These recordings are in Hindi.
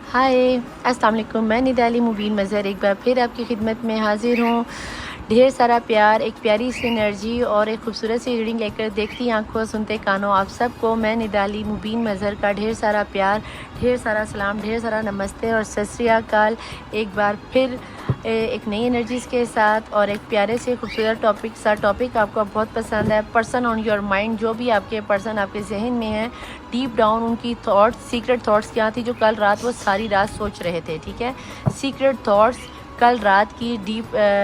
हाय अस्सलाम वालेकुम। मैं निदाली मुबीन मज़हर एक बार फिर आपकी खिदमत में हाज़िर हूँ। ढेर सारा प्यार, एक प्यारी सी एनर्जी और एक खूबसूरत सी रीडिंग लेकर देखती आंखों सुनते कानों आप सबको मैं निदाली मुबीन मज़हर का ढेर सारा प्यार, ढेर सारा सलाम, ढेर सारा नमस्ते और सत श्री अकाल। एक बार फिर एक नई एनर्जीज़ के साथ और एक प्यारे से खूबसूरत टॉपिक आपको बहुत पसंद है। पर्सन ऑन योर माइंड, जो भी आपके पर्सन आपके जहन में है, डीप डाउन उनकी थॉट्स, सीक्रेट थॉट्स क्या थी जो कल रात वो सारी रात सोच रहे थे। ठीक है, सीक्रेट थॉट्स कल रात की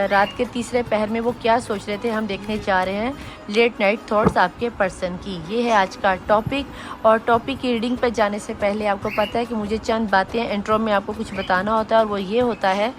रात के तीसरे पहर में वो क्या सोच रहे थे, हम देखने जा रहे हैं। लेट नाइट थॉट्स आपके पर्सन की, ये है आज का टॉपिक। और टॉपिक की रीडिंग पर जाने से पहले आपको पता है कि मुझे चंद बातें इंट्रो में आपको कुछ बताना होता है, और वो ये होता है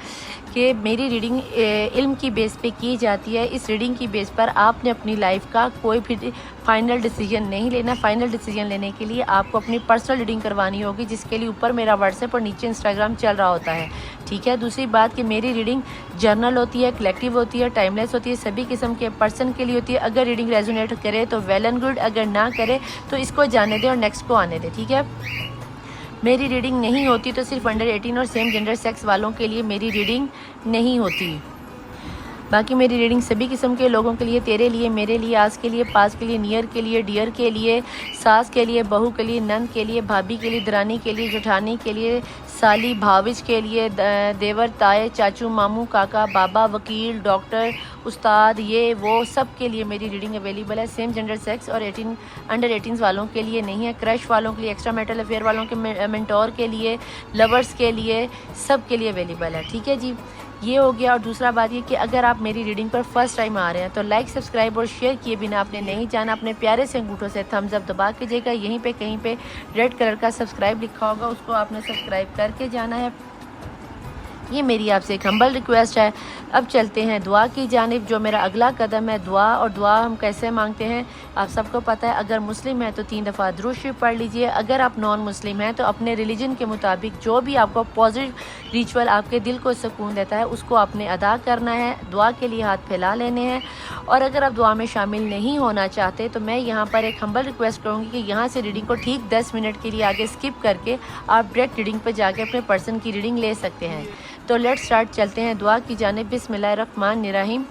कि मेरी रीडिंग इल्म की बेस पे की जाती है। इस रीडिंग की बेस पर आपने अपनी लाइफ का कोई भी फाइनल डिसीजन नहीं लेना। फाइनल डिसीजन लेने के लिए आपको अपनी पर्सनल रीडिंग करवानी होगी, जिसके लिए ऊपर मेरा व्हाट्सएप और नीचे इंस्टाग्राम चल रहा होता है। ठीक है, दूसरी बात कि मेरी रीडिंग जर्नल होती है, कलेक्टिव होती है, टाइमलेस होती है, सभी किस्म के पर्सन के लिए होती है। अगर रीडिंग रेजोनेट करे तो वेल एंड गुड, अगर ना करे तो इसको जाने दें और नेक्स्ट को आने दें। ठीक है, मेरी रीडिंग नहीं होती तो सिर्फ अंडर 18 और सेम जेंडर सेक्स वालों के लिए मेरी रीडिंग नहीं होती। बाकी मेरी रीडिंग सभी किस्म के लोगों के लिए, तेरे लिए, मेरे लिए, आज के लिए, पास के लिए, नियर के लिए, डियर के लिए, सास के लिए, बहू के लिए, नंद के लिए, भाभी के लिए, दरानी के लिए, जेठानी के लिए, साली भाविज के लिए, देवर, ताए, चाचू, मामू, काका, बाबा, वकील, डॉक्टर, उस्ताद, ये वो सब के लिए मेरी रीडिंग अवेलेबल है। सेम जेंडर सेक्स और अंडर 18 वालों के लिए नहीं है। क्रश वालों के लिए, एक्स्ट्रा मैरिटल अफेयर वालों के, मेंटोर के लिए, लवर्स के लिए, सब के लिए अवेलेबल है। ठीक है जी, ये हो गया। और दूसरा बात ये कि अगर आप मेरी रीडिंग पर फर्स्ट टाइम आ रहे हैं तो लाइक, सब्सक्राइब और शेयर किए बिना आपने नहीं जाना। अपने प्यारे से अंगूठों से थम्स अप दबा कीजिएगा। यहीं पे कहीं पे रेड कलर का सब्सक्राइब लिखा होगा, उसको आपने सब्सक्राइब करके जाना है। ये मेरी आपसे एक हम्बल रिक्वेस्ट है। अब चलते हैं दुआ की जानिब। जो मेरा अगला कदम है दुआ, और दुआ हम कैसे मांगते हैं आप सबको पता है। अगर मुस्लिम है तो 3 दफ़ा दुरूद शरीफ पढ़ लीजिए। अगर आप नॉन मुस्लिम हैं तो अपने रिलीजन के मुताबिक जो भी आपको पॉजिटिव रिचुअल आपके दिल को सुकून देता है उसको आपने अदा करना है। दुआ के लिए हाथ फैला लेने हैं। और अगर आप दुआ में शामिल नहीं होना चाहते तो मैं यहाँ पर एक हम्बल रिक्वेस्ट करूँगी कि यहाँ से रीडिंग को ठीक 10 मिनट के लिए आगे स्किप करके आप डायरेक्ट रीडिंग पर जाके अपने पर्सन की रीडिंग ले सकते हैं। तो लेट्स स्टार्ट, चलते हैं दुआ की जानिब। बिस्मिल्लाहिर्रहमानिर्रहीम।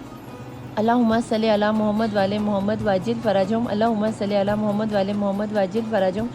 अल्लाहुम्मा सल्ली अला मोहम्मद वाले मोहम्मद वाजिल फराजुम। अल्लाहुम्मा सल्ली अला मोहम्मद वाले मोहम्मद वाजिल फराजुम।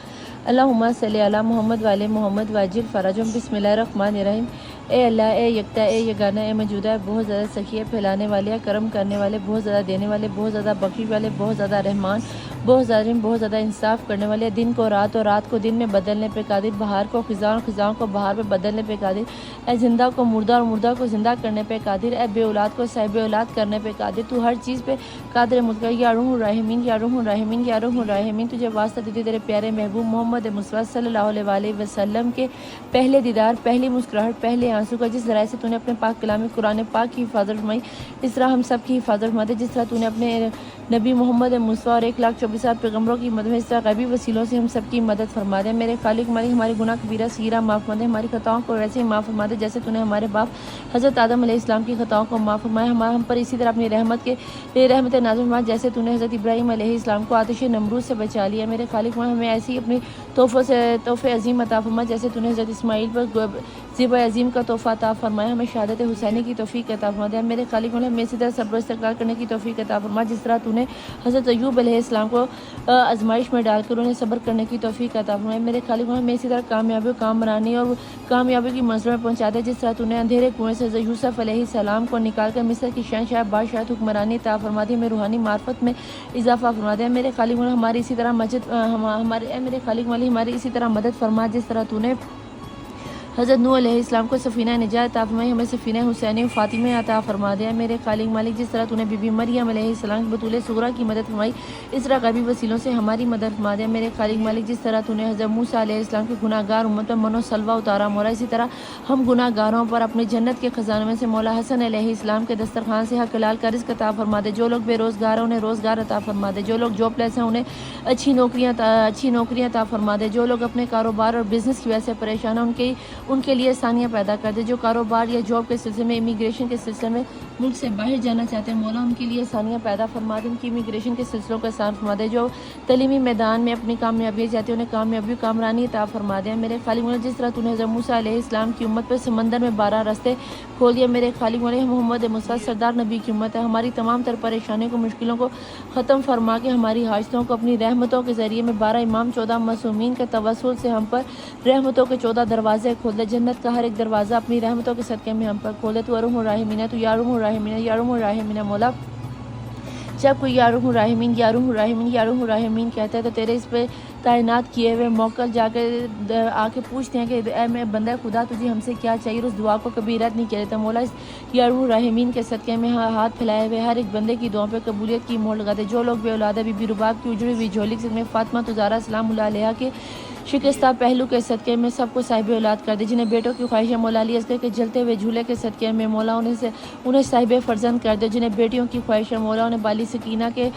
अल्लाहुम्मा सल्ली अला मोहम्मद वाले मोहम्मद वाजिल फराजुम। बिस्मिल्लाहिर्रहमानिर्रहीम। ए अल्लाह, ए यकता, ए यगाना, ए मौजूदा, बहुत ज़्यादा सखी, फैलाने वाले, करम करने वाले, बहुत ज़्यादा देने वाले, बहुत ज़्यादा बख्शिश वाले, बहुत ज़्यादा रहमान, बहुत ज़्यादा इंसाफ करने वाले, दिन को रात और रात को दिन में बदलने पे कादिर, बहार को ख़िज़ां और ख़िज़ां को बहार पे बदलने पे कादिर, ए ज़िंदा को मुर्दा और मुर्दा को ज़िंदा करने पे कादिर, ए बे औलाद को साहिब औलाद करने पे कादिर। तू हर चीज़ पे कादिर मुतक़र। या रूहुर राहिमीन, या रूहुर राहिमीन, या रूहुर राहिमीन। तुझे वास्ता देती तेरे प्यारे महबूब मोहम्मद मुस्तफ़ा सल्लल्लाहु अलैहि वसल्लम के पहले दीदार, पहली मुस्कुराहट, पहले आंसू का, जिस तरह से तूने अपने पाक कलाम कुरान पाक की हिफाजत फरमाई, इस तरह हम सब की हिफाजत फरमा दे। जिस तरह तूने अपने नबी मोहम्मद मुस्तफ़ा और 1,24,000 पैगम्बरों की मदद में, इस तरह गैबी वसीलों से हम सब की मदद फरमा दे। मेरे खालिक मालिक, हमारे गुनाह कबीरा सगीरा माफ़ फरमा दे। हमारी खताओं को वैसे ही माफ़ फरमा दे जैसे तूने हमारे बाप हज़रत आदम अलैहिस्सलाम की खताओं को माफ़ फरमाया। हम पर इसी तरह अपनी रहमत नाज़िल फरमा जैसे तूने हज़रत इब्राहीम अलैहिस्सलाम को आतिश नमरूद से बचा लिया। मेरे खालिक मालिक, हमें ऐसी अपनी तोहफ़े अज़ीम अता फरमा जैसे तूने हज़रत इस्माईल पर ज़िब अज़ीम का तोहफ़ा अता फरमाया। हमें शहादत हुसैनी की तौफ़ीक़ अता फरमा दे। मेरे खालिक मालिक, हमें इसी तरह सब्र इस्तक़लाल करने की तौफ़ीक़ अता फरमा जिस तरह तूने हज़रत अय्यूब अलैहिस्सलाम को आज़माइश में डालकर उन्हें सब्र करने की तौफ़ीक़ अता फरमाए। मेरे खालिक मालिक, हमें इसी तरह कामयाबी काम बनाने और कामयाबी की मंज़िल में पहुँचा दे जिस तरह तूने अंधेरे कुएँ से यूसुफ़ अलैहिस्सलाम को निकाल कर मिस्र की शहंशाह बादशाह हुक्मरानी अता फरमा दी। हमें रूहानी मार्फत में इजाफ़ा फरमा दे। मेरे खालिक मालिक, हमारी इसी तरह मेरे खालिक मालिक, हमारी इसी तरह मदद फरमा जिस तरह तूने हज़रत नूह अलैहिस्सलाम को सफ़ीना निजात अता फरमाई। हमें सफ़ीना हुसैनी फ़ातिमा अता फरमा दिया। मेरे खालिक मालिक, जिस तरह तूने बीबी मरियम अलैहिस्सलाम की बतूल सुगरा की मदद फरमाई, इस तरह गैबी वसीलों से हमारी मदद फरमा दिया। मेरे खालिक मालिक, जिस तरह तूने हज़रत मूसा अलैहिस्सलाम के गुनाहगार उम्मत पर मनो सलवा उतारा मौला, इसी तरह हम गुनाहगारों पर अपने जन्नत के ख़जानों में से मौला हसन अलैहिस्सलाम के दस्तरखान से हक हलाल का रिज़्क़ अता फरमा दे। जो लोग बेरोज़गार हैं उन्हें रोज़गार अता फरमा दे। जो लोग जॉबलेस हैं उन्हें अच्छी नौकरियाँ अता फरमा दे। जो लोग अपने कारोबार और बिज़नेस की वजह से परेशान हैं उनके लिए आसानियाँ पैदा कर दे। जो कारोबार या जॉब के सिलसिले में, इमिग्रेशन के सिलसिले में मुल्क से बाहर जाना चाहते हैं मौला, उनके लिए आसानियाँ पैदा फरमा दे, उनकी इमिग्रेशन के सिलसिलों का आसान फरमा दे। जो तलीमी मैदान में अपनी कामयाबी चाहते हैं उन्हें कामयाबी कामरानी अता फरमा दे। मेरे खालिक मौला, जिस तरह तूने हज़रत मूसा अलैहिस्सलाम की उम्मत पर समंदर में 12 रास्ते खोल दिए, मेरे खालिक मौला मोहम्मद मुस्तफ़ा सरदार नबी की उम्मत है, हमारी तमाम तर परेशानियों को, मुश्किलों को ख़त्म फरमा के हमारी हाजतों को अपनी रहमतों के ज़रिए में 12 इमाम 14 मासूमीन के तवस्सुल से हम पर रहमतों के 14 दरवाजे खोल दे। जन्नत का हर एक दरवाज़ा अपनी रहमतों के सदक़े में हम पर खोल दे। तू अरहमुर राहिमीन, तू या अरहमुर राहिमीन, या अरहमुर राहिमीन मौला। जब कोई यारुम राहिमीन यारुम राहिमीन यारुम राहिमीन कहता है तो तेरे इस पे तैनात किए हुए मौकल जाकर आके पूछते हैं कि ए मैं बंदा खुदा, तुझे हमसे क्या चाहिए। उस दुआ को कभी रद्द नहीं किया जाता। मौला इस यारुम राहिमीन के सदक़े में हाथ फैलाए हुए हर एक बंदे की दुआ पे कबूलियत की मोहर लगा दे। जो लोग बेऔलाद है, बीबी रुबाब की उजड़ी हुई झोली में फातिमा तुज़ारा सलामुल्लाह अलैहा के शिकस्ता पहलू के सदक़े में सबको साहिब औलाद कर दे। जिन्हें बेटों की ख्वाहिश है मौला अली असगर के जलते हुए झूले के सदक़े में मौला उन्हें साहिब फ़र्जंद कर दे। जिन्हें बेटियों की ख्वाहिश है मौला उन्हें बाली सकीना के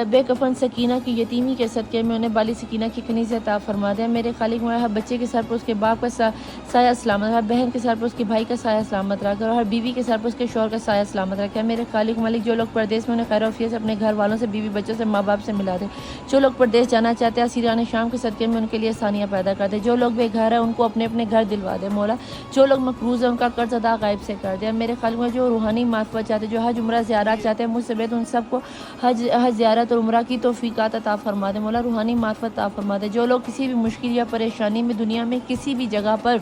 बेकफन सकीना की यतीमी के सदक़े में उन्हें बाली सकीना की कनीज़ अता फरमा दे। मेरे खालिक मौला, हर बच्चे के सर पर उसके बाप का साया सलामत, हर बहन के सर पर उसके भाई का साया सलामत रखा, और हर बीवी के सर पर उसके शौहर का साया सलामत रखा। मेरे खालिक मालिक, जो लोग परदेश में उन्हें खैर वफियत से अपने घर वालों से, बीवी बच्चों से, माँ बाप से मिला दे। जो लोग परदेश जाना चाहते हैं सीरान शाम के सदक़े में उनके लिए आसानियाँ पैदा कर दे। जो लोग बेघर है उनको अपने अपने घर दिलवा दे मौला। जो लोग मकरूज़ है उनका कर्ज अदा गायब से कर दे। मेरे खालिक में जो रूहानी मार्फत चाहते, जो हज उम्रा ज़ियारत चाहते हैं मुझसे बेहतर उन सबको हज ज़ियारत और उम्रा की तौफ़ीक़ात अता फरमा दे मौला। रूहानी मार्फत अता फरमा दे। जो लोग किसी भी मुश्किल या परेशानी में दुनिया में किसी भी जगह पर,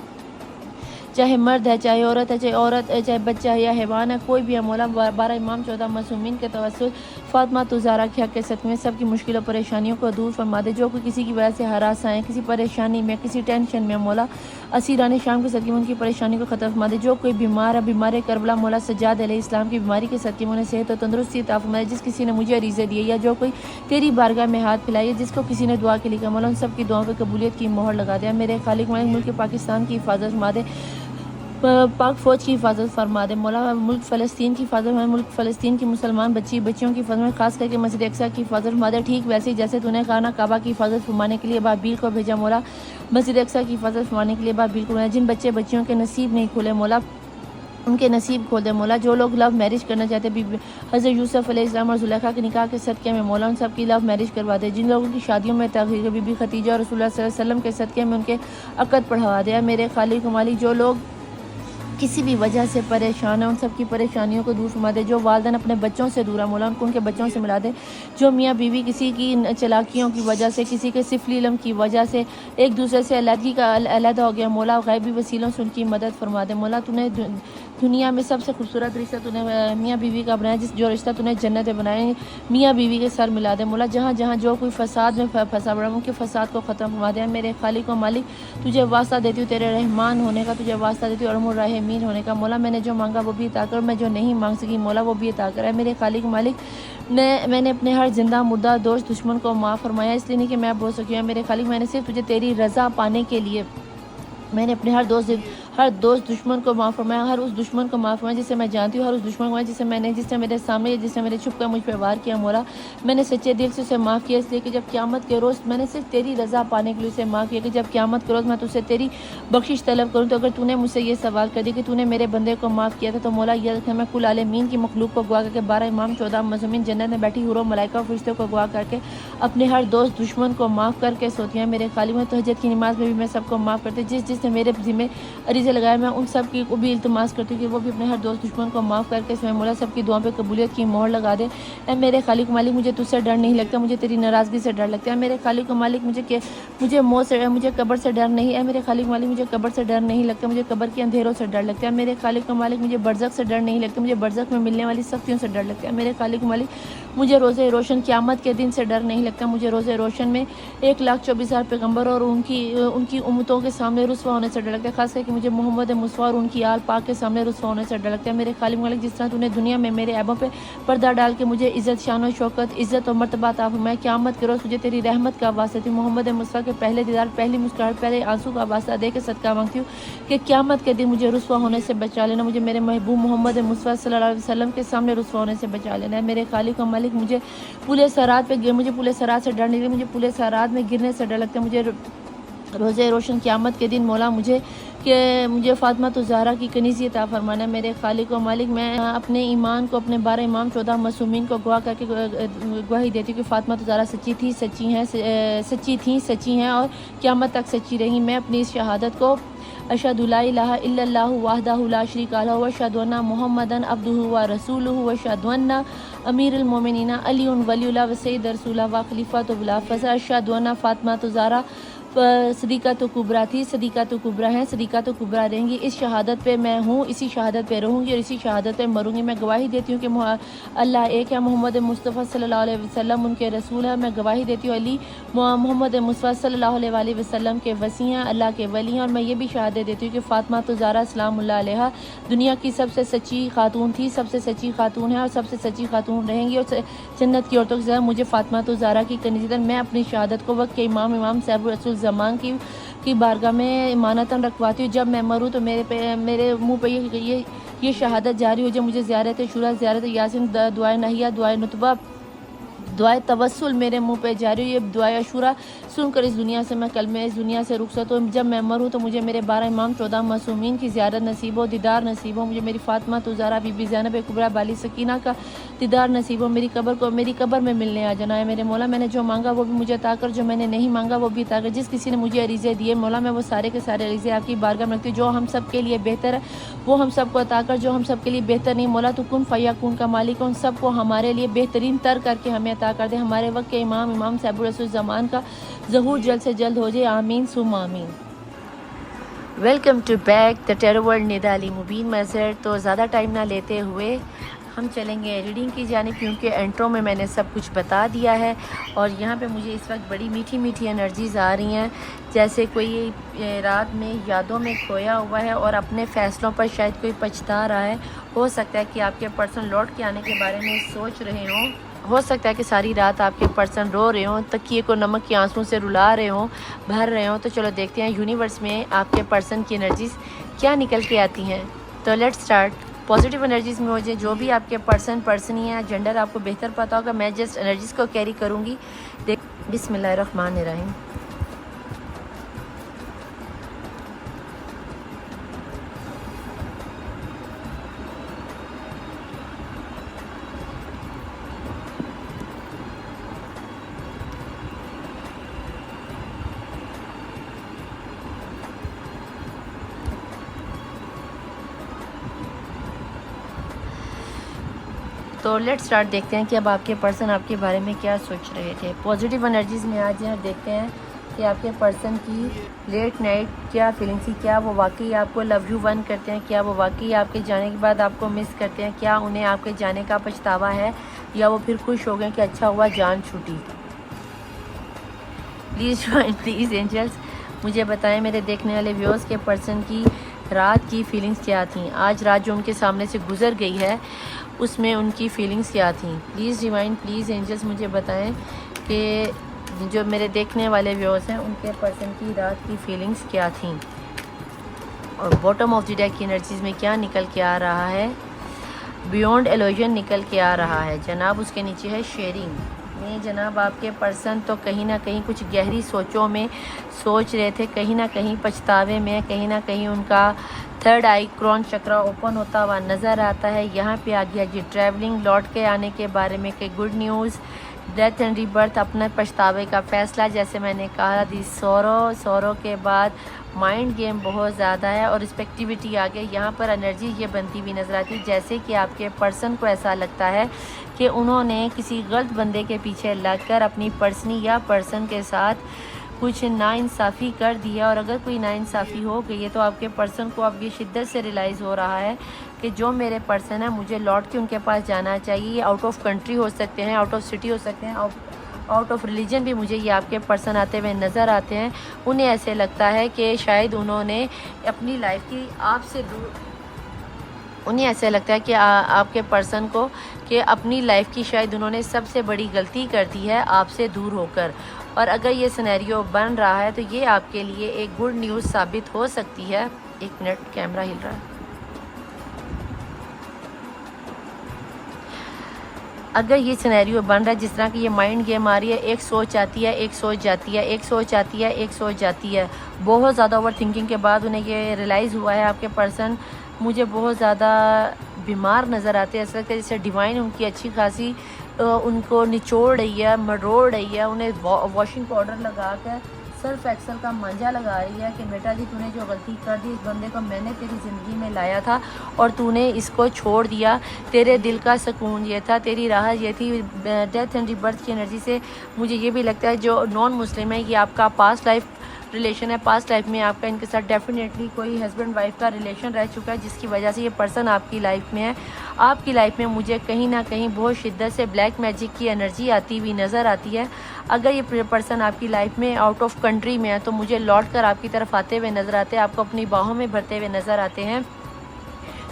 चाहे मर्द है, चाहे औरत है, चाहे बच्चा है या हैवान है, कोई भी है मौला, 12 इमाम 14 मासूमीन के तवस्सुल फातिमा तुज़ारा के हक़ के सदक़े में सबकी मुश्किल और परेशानियों को दूर फरमा दे। जो कोई किसी की वजह से हरास आए, किसी परेशानी में, किसी टेंशन में मौला, असीरान शाम के सदक़े में उनकी परेशानी को ख़त्म फरमा दे। जो कोई बीमार है, बीमार करबला मौला सज्जाद अलैहिस्सलाम की बीमारी के सदक़े में उन्हें सेहत और तंदुरुस्ती अता फरमा दे। जिस किसी ने मुझे अरीज़े दिए या जो कोई तेरी बारगाह में हाथ फैलाए, जिसको किसी ने दुआ के लिए मौला, उन सब की दुआओं पर कबूलियत की मोहर लगा दे। मेरे खालिक मालिक, मुल्क पाकिस्तान की हिफाजत फरमा दे, पाक फ़ौज की हिफाजत फरमा दे मौला। मुल्क फ़लस्तीन की हिफाजत फरमा, मुल्क फ़लस्तीन की मुसलमान बच्चियों की हिफाजत में, खास करके मस्जिद अक्सा की हिफाजत फरमा दे। ठीक वैसे ही जैसे तूने खाना काबा की हिफाजत फरमाने के लिए बाबील को भेजा मौला, मस्जिद अक्सा की हिफाजत फरमाने के लिए बाबील को भेजा। जिन बच्चियों के नसीब नहीं खुले मौला, उनके नसीब खोल दे मौला। जो लोग लव मैरिज करना चाहते हैं, हज़रत यूसुफ अलैहिस्सलाम और ज़ुलेखा के निकाह के सदक़े में मौला उन सब की लव मैरिज करवा दे। जिन लोगों की शादियों में तग़यीर, बीबी खदीजा और रसूलुल्लाह सल्लल्लाहु अलैहि वसल्लम के सदक़े में उनके अक़द पढ़वा दे। मेरे खालिक मालिक, जो लोग किसी भी वजह से परेशान है उन सब की परेशानियों को दूर फरमा दे। जो वालिदैन अपने बच्चों से दूर है मौला, उनको उनके बच्चों से मिला दे। जो मियाँ बीवी किसी की चलाकियों की वजह से, किसी के सिफली इल्म की वजह से एक दूसरे से अलग हो गया मौला, गैबी वसीलों से उनकी मदद फरमा दे मौला। तूने दुनिया में सबसे खूबसूरत रिश्ता तूने मियाँ बीवी का बनाया, जो रिश्ता तूने जन्नत में बनाया, मियाँ बीवी के सर मिला दे मौला। जहाँ जहाँ जो कोई फसाद में फंसा पड़ा उनके फसाद को ख़त्म फरमा दे। मेरे खालिक व मालिक, तुझे वास्ता देती हूँ तेरे रहमान होने का, तुझे वास्ता देती हूँ अरहमुर राहिमीन होने का मौला। मैंने जो मांगा वो भी अता कर, मैं जो नहीं मांग सकी मौला वो भी अता कर। मेरे खालिक मालिक, मैंने अपने हर जिंदा मुर्दा दोस्त दुश्मन को माफ़ फरमाया, इसलिए नहीं कि मैं बोल सकी हूँ। मेरे खालिक, मैंने सिर्फ तुझे तेरी रज़ा पाने के लिए मैंने अपने हर दोस्त दुश्मन को माफ़ फरमाया, हर उस दुश्मन को माफ़ फरमाया जिसे मैं जानती हूँ, हर उस दुश्मन को जिसने मेरे सामने, जिसने मेरे छुप कर मुझ पर वार किया मौला। मैंने सच्चे दिल से उसे माफ़ किया, इसलिए कि जब क़यामत के रोज़ मैंने सिर्फ तेरी रज़ा पाने के लिए उसे माफ़ किया कि जब क़यामत के रोज़ मैं तुझसे तेरी बख्शिश तलब करूँ, तो अगर तूने मुझसे ये सवाल कर दिया कि तूने मेरे बंदे को माफ़ किया था, तो मौला यह रखा, मैं कुल आलमीन की मखलूक को गवा करके 12 इमाम 14 मज़मूमीन जन्नत में बैठी हुरों मलाइका और फरिश्तों को गवा करके अपने हर दोस्त दुश्मन को माफ़ करके सोती हैं। मेरे खालिक में तहज्जुद की नमाज़ में भी मैं सबको माफ़ करती, जिसने मेरे ज़िम्मे अरीज़े लगाए, मैं उन सब की को भी इल्तिमास करती हूँ कि वो भी अपने हर दोस्त दुश्मन को माफ़ करके इसमें मौला सबकी दुआ पे कबूलियत की मोहर लगा दे। ए मेरे खालिक मालिक, मुझे तुझसे डर नहीं लगता, मुझे तेरी नाराज़गी से डर लगता है। मेरे खालिक मालिक, मुझे मौत से, मुझे कब्र से डर नहीं है। मेरे खालिक मालिक, मुझे कब्र से डर नहीं लगता, मुझे कब्र के अंधेरों से डर लगता है। मेरे खालिक मालिक, मुझे बरज़ख से डर नहीं लगता, मुझे बरज़ख में मिलने वाली सख्तियों से डर लगता है। मेरे खालिक मालिक, मुझे रोज़े रोशन क़यामत के दिन से डर नहीं लगता, मुझे रोज़े रोशन में 1,24,000 पैगम्बर और उनकी उम्मतों के सामने रुस्वा होने से डर लगता है। खास करके मुझे मोहम्मद मुस्तफ़ा और उनकी आल पाक के सामने रुस्वा होने से डर लगता है। मेरे खालिक मालिक, जिस तरह तूने दुनिया में मेरे ऐबों पे पर्दा डाल के मुझे इज़्ज़त, शान और शौकत, इज़्ज़त और मर्तबा अता फरमाया, क़यामत के रोज़ मुझे तेरी रहमत का वास्ता थी, मोहम्मद मुस्तफ़ा के पहले दीदार, पहली मुस्कुराहट, पहले आंसू का वास्ता दे के सदका मांगती हूँ कि क़यामत के दिन मुझे रुस्वा होने से बचा लेना, मुझे मेरे महबूब मोहम्मद मुस्तफ़ा सल्लल्लाहु अलैहि वसल्लम के सामने रुस्वा होने से बचा लेना है। मेरे खालिक मालिक, मुझे पुले सरात से डर नहीं लगता, मुझे पुले सरात में गिरने से डर लगता है, रोज़े रोशन क़यामत के दिन मौला मुझे फ़ातिमा तो ज़हरा की कनीज़ी अता फरमाना। मेरे खालिक व मालिक, मैं अपने ईमान को, अपने 12 इमाम 14 मासूमीन को गवाह करके गवाही देती हूँ कि फ़ातिमा तो ज़हरा सच्ची थी, सच्ची हैं और क़यामत तक सच्ची रहीं। मैं अपनी इस शहादत को अशहदु ला इलाहा इल्लल्लाहु वहदहु ला शरीका लहु व अशहदु अन्ना मुहम्मदन अब्दुहु व रसूलुहु व अशहदु अन्ना अमीरुल मोमिनीन अलीयुन वलियुल्लाह व सय्यिद रसूलुल्लाह व खलीफतुल मुफ़द्दल। अशहदु अन्ना फ़ातिमा तो ज़हरा सदीक़ा तो कुबरा थी, सदीक़ा तो कुबरा हैं, सदीक़ा तो कुबरा रहेंगी। इस शहादत पे मैं हूँ, इसी शहादत पे रहूँगी और इसी शहादत पे मरूँगी। मैं गवाही देती हूँ कि अल्लाह एक है, मोहम्मद मुस्तफ़ा सल्लल्लाहु अलैहि वसल्लम उनके रसूल है। मैं गवाही देती हूँ अली मोहम्मद मुस्तफ़ा सल्लल्लाहु अलैहि वसल्लम के वसी हैं, अल्लाह के वली हैं। और मैं ये भी शहादत देती हूँ कि फ़ातिमा तो ज़हरा सलामुल्लाह अलैहा दुनिया की सबसे सच्ची खातून थी, सबसे सच्ची खातून है और सबसे सच्ची खातून रहेंगी। और जन्नत की औरतों से मुझे फ़ातिमा तो ज़हरा की कनीज़तन मैं अपनी शहादत को वक्त के इमाम साहिब रसूल ज़मान की बारगाह में इमानतन रखवाती हूँ। जब मैं मरूँ तो मेरे मुँह पे ये शहादत जारी हो जाए। मुझे ज़ियारत शुरा, ज़ियारत यासीन, दुआए नहिया, दुआए नुतबा, दुआए तवस्सुल मेरे मुंह पे जारी हो। ये दुआए अशूरा सुनकर इस दुनिया से मैं कल में इस दुनिया से रुखसत हो। जब मैं मरूँ तो मुझे मेरे 12 इमाम 14 मासूमीन की ज़ियारत नसीब हो, दीदार नसीब हो। मुझे मेरी फ़ातिमा तो ज़हरा बीबी ज़ैनब कुबरा बाली सकीना का दीदार नसीब हो। मेरी कब्र में मिलने आ जाना है। मेरे मौला, मैंने जो मांगा वो भी मुझे अता कर, जो मैंने नहीं मांगा वो भी अता कर। जिस किसी ने मुझे अरीज़े दिए मौला, मैं वो सारे के सारे अरीज़े आपकी बारगाह में रखती हूँ। जो हम सब के लिए बेहतर है वो हम सबको अता कर, जो हम सब के लिए बेहतर नहीं मौला तो कुन फ़यकून का मालिक उन सबको हमारे लिए बेहतरीन तर करके हमें अता कर दे। हमारे वक्त के इमाम साहिब रसूल ज़मान का ज़हूर जल्द से जल्द हो जाए, आमीन सुम आमीन। Welcome to back the terror world Nida Ali Mubeen Mazhar. तो ज़्यादा टाइम ना लेते हुए हम चलेंगे रीडिंग की जानिब, क्योंकि इंट्रो में मैंने सब कुछ बता दिया है। और यहाँ पे मुझे इस वक्त बड़ी मीठी मीठी एनर्जीज़ आ रही हैं, जैसे कोई रात में यादों में खोया हुआ है और अपने फ़ैसलों पर शायद कोई पछता रहा है। हो सकता है कि आपके पर्सन लौट के आने के बारे में सोच रहे हों। हो सकता है कि सारी रात आपके पर्सन रो रहे हों, तकिए को नमक के आंसू से रुला रहे हों, भर रहे हों। तो चलो देखते हैं यूनिवर्स में आपके पर्सन की एनर्जीज़ क्या निकल के आती हैं। तो लेट्स स्टार्ट। पॉजिटिव एनर्जीज़ में मुझे जो भी आपके पर्सनी है, जेंडर आपको बेहतर पता होगा, मैं जस्ट एनर्जीज़ को कैरी करूँगी। बिस्मिल्लाहिर्रहमानिर्रहीम। तो लेट्स स्टार्ट, देखते हैं कि अब आपके पर्सन आपके बारे में क्या सोच रहे थे। पॉजिटिव एनर्जीज़ में आज यहाँ देखते हैं कि आपके पर्सन की लेट नाइट क्या फीलिंग्स थी। क्या वो वाकई आपको लव यू वन करते हैं? क्या वो वाकई आपके जाने के बाद आपको मिस करते हैं? क्या उन्हें आपके जाने का पछतावा है, या वो फिर खुश हो गए कि अच्छा हुआ जान छूटी? प्लीज़ एंजल्स मुझे बताएं, मेरे देखने वाले व्यूअर्स के पर्सन की रात की फीलिंग्स क्या थी। आज रात जो उनके सामने से गुजर गई है उसमें उनकी फ़ीलिंग्स क्या थी। प्लीज़ डिवाइन, प्लीज़ एंजल्स मुझे बताएं कि जो मेरे देखने वाले व्यूअर्स हैं उनके पर्सन की रात की फ़ीलिंग्स क्या थी। और बॉटम ऑफ द डेक की एनर्जीज़ में क्या निकल के आ रहा है। बियॉन्ड एलोजन निकल के आ रहा है जनाब। उसके नीचे है शेयरिंग में जनाब। आपके पर्सन तो कहीं ना कहीं कुछ गहरी सोचों में सोच रहे थे, कहीं ना कहीं पछतावे में, कहीं ना कहीं उनका थर्ड आई क्रॉन चक्रा ओपन होता हुआ नज़र आता है। यहाँ पे आ गया जी ट्रैवलिंग, लौट के आने के बारे में कि good news, death and rebirth, अपने पछतावे का फ़ैसला। जैसे मैंने कहा दी सोरो के बाद माइंड गेम बहुत ज़्यादा है और रिस्पेक्टिविटी आ गई। यहाँ पर एनर्जी ये बनती हुई नज़र आती है जैसे कि आपके पर्सन को ऐसा लगता है कि उन्होंने किसी गलत बंदे के पीछे लगकर अपनी पर्सनी या पर्सन के साथ कुछ नाइंसाफ़ी कर दिया। और अगर कोई नाइंसाफ़ी हो गई है तो आपके पर्सन को अब ये शिद्दत से रियलाइज़ हो रहा है कि जो मेरे पर्सन है मुझे लौट के उनके पास जाना चाहिए। आउट ऑफ कंट्री हो सकते हैं, आउट ऑफ सिटी हो सकते हैं, आउट ऑफ रिलीजन भी मुझे ये आपके पर्सन आते हुए नज़र आते हैं। उन्हें ऐसे लगता है कि शायद उन्होंने अपनी लाइफ की आपसे दूर, उन्हें ऐसा लगता है कि आपके पर्सन को कि अपनी लाइफ की शायद उन्होंने सबसे बड़ी गलती कर दी है आपसे दूर होकर। और अगर ये सिनेरियो बन रहा है तो ये आपके लिए एक गुड न्यूज़ साबित हो सकती है। एक मिनट, कैमरा हिल रहा है। अगर ये सिनेरियो बन रहा है जिस तरह की ये माइंड गेम आ रही है, एक सोच आती है, एक सोच जाती है, एक सोच आती है, एक सोच जाती है, बहुत ज़्यादा ओवर थिंकिंग के बाद उन्हें ये रियलाइज़ हुआ है आपके पर्सन मुझे बहुत ज़्यादा बीमार नज़र आते हैं। ऐसा लगता है जैसे डिवाइन उनकी अच्छी खासी उनको निचोड़ रही है, मरोड़ रही है, उन्हें वॉशिंग पाउडर लगा कर सर्फ एक्सल का मांझा लगा रही है कि बेटा जी तूने जो गलती कर दी, इस बंदे को मैंने तेरी ज़िंदगी में लाया था और तूने इसको छोड़ दिया। तेरे दिल का सुकून ये था, तेरी राह ये थी। डेथ एंड रिबर्थ की एनर्जी से मुझे ये भी लगता है जो नॉन मुस्लिम है ये आपका पास्ट लाइफ रिलेशन है। पास्ट लाइफ में आपका इनके साथ डेफिनेटली कोई हस्बैंड वाइफ का रिलेशन रह चुका है जिसकी वजह से ये पर्सन आपकी लाइफ में है। आपकी लाइफ में मुझे कहीं ना कहीं बहुत शिद्दत से ब्लैक मैजिक की एनर्जी आती हुई नज़र आती है। अगर ये पर्सन आपकी लाइफ में आउट ऑफ कंट्री में है तो मुझे लौट कर आपकी तरफ आते हुए नज़र आते हैं, आपको अपनी बाहों में भरते हुए नज़र आते हैं,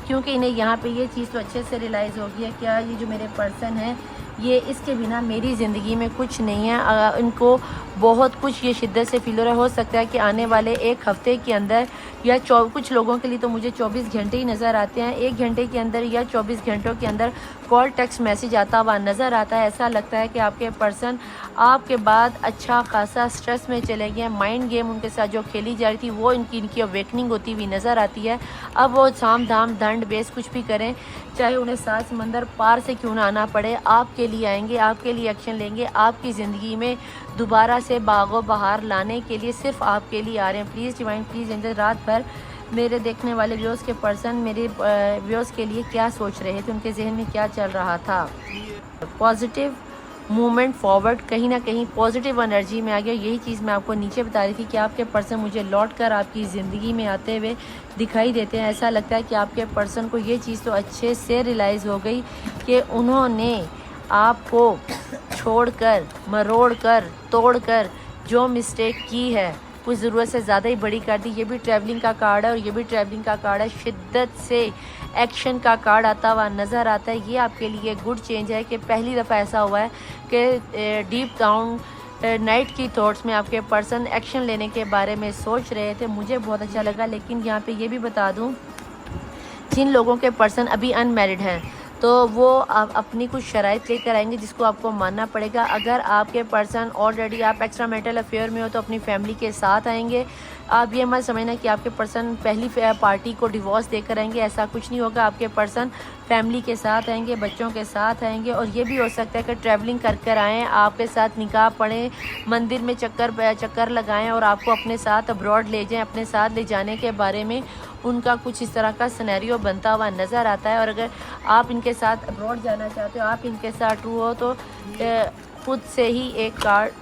क्योंकि इन्हें यहाँ पे ये चीज़ तो अच्छे से रियलाइज़ हो गई है क्या ये जो मेरे पर्सन है ये इसके बिना मेरी ज़िंदगी में कुछ नहीं है। इनको बहुत कुछ ये शिद्दत से फील हो रहा है। हो सकता है कि आने वाले एक हफ़्ते के अंदर या कुछ लोगों के लिए तो मुझे 24 घंटे ही नज़र आते हैं, 1 घंटे के अंदर या 24 घंटों के अंदर कॉल टेक्स्ट मैसेज आता हुआ नज़र आता है। ऐसा लगता है कि आपके पर्सन आपके बाद अच्छा खासा स्ट्रेस में चले गए। माइंड गेम उनके साथ जो खेली जा रही थी वो इनकी अवेकनिंग होती हुई नज़र आती है। अब वो साम धाम दंड बेस कुछ भी करें, चाहे उन्हें 7 समंदर पार से क्यों ना आना पड़े, आपके लिए आएंगे, आपके लिए एक्शन लेंगे, आपकी ज़िंदगी में दोबारा से बागो बहार लाने के लिए सिर्फ आपके लिए आ रहे हैं। प्लीज़ डिवाइन प्लीज़ एंजल रात भर मेरे देखने वाले व्यूअर्स के पर्सन मेरे व्यूअर्स के लिए क्या सोच रहे थे, उनके जहन में क्या चल रहा था। पॉजिटिव मूवमेंट फॉरवर्ड, कहीं ना कहीं पॉजिटिव एनर्जी में आ गया। यही चीज़ मैं आपको नीचे बता रही थी कि आपके पर्सन मुझे लौट कर आपकी ज़िंदगी में आते हुए दिखाई देते हैं। ऐसा लगता है कि आपके पर्सन को ये चीज़ तो अच्छे से रियलाइज़ हो गई कि उन्होंने आपको छोड़कर, मरोड़कर, तोड़कर जो मिस्टेक की है कुछ ज़रूरत से ज़्यादा ही बड़ी कर दी। ये भी ट्रैवलिंग का कार्ड है और ये भी ट्रैवलिंग का कार्ड है। शिद्दत से एक्शन का कार्ड आता हुआ नज़र आता है। ये आपके लिए गुड चेंज है कि पहली दफ़ा ऐसा हुआ है कि डीप डाउन नाइट की थॉट्स में आपके पर्सन एक्शन लेने के बारे में सोच रहे थे। मुझे बहुत अच्छा लगा। लेकिन यहाँ पे ये भी बता दूँ, जिन लोगों के पर्सन अभी अनमैरिड हैं तो वो अपनी कुछ शराइत लेकर आएंगे जिसको आपको मानना पड़ेगा। अगर आपके पर्सन ऑलरेडी आप एक्स्ट्रा मैरिटल अफेयर में हो तो अपनी फैमिली के साथ आएंगे। आप ये मत समझना कि आपके पर्सन पहली पार्टी को डिवोर्स देकर आएंगे, ऐसा कुछ नहीं होगा। आपके पर्सन फैमिली के साथ आएंगे, बच्चों के साथ आएंगे। और ये भी हो सकता है कि ट्रैवलिंग कर कर आएँ, आपके साथ निकाह पढ़ें, मंदिर में चक्कर लगाएं और आपको अपने साथ अब्रॉड ले जाएं। अपने साथ ले जाने के बारे में उनका कुछ इस तरह का सिनेरियो बनता हुआ नज़र आता है। और अगर आप इनके साथ अब्रॉड जाना चाहते हो, आप इनके साथ ट्रू हो तो खुद से ही एक कार्ड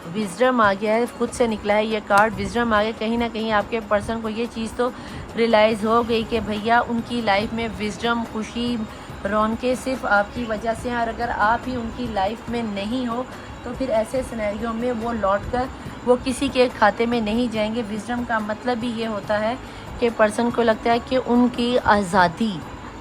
विजडम आ गया है, खुद से निकला है ये कार्ड विजडम आ गया। कहीं ना कहीं आपके पर्सन को ये चीज़ तो रियलाइज़ हो गई कि भैया उनकी लाइफ में विजडम, खुशी, रौनकें सिर्फ आपकी वजह से हैं। और अगर आप ही उनकी लाइफ में नहीं हो तो फिर ऐसे सिनेरियो में वो लौटकर वो किसी के खाते में नहीं जाएंगे। विजडम का मतलब भी ये होता है कि पर्सन को लगता है कि उनकी आज़ादी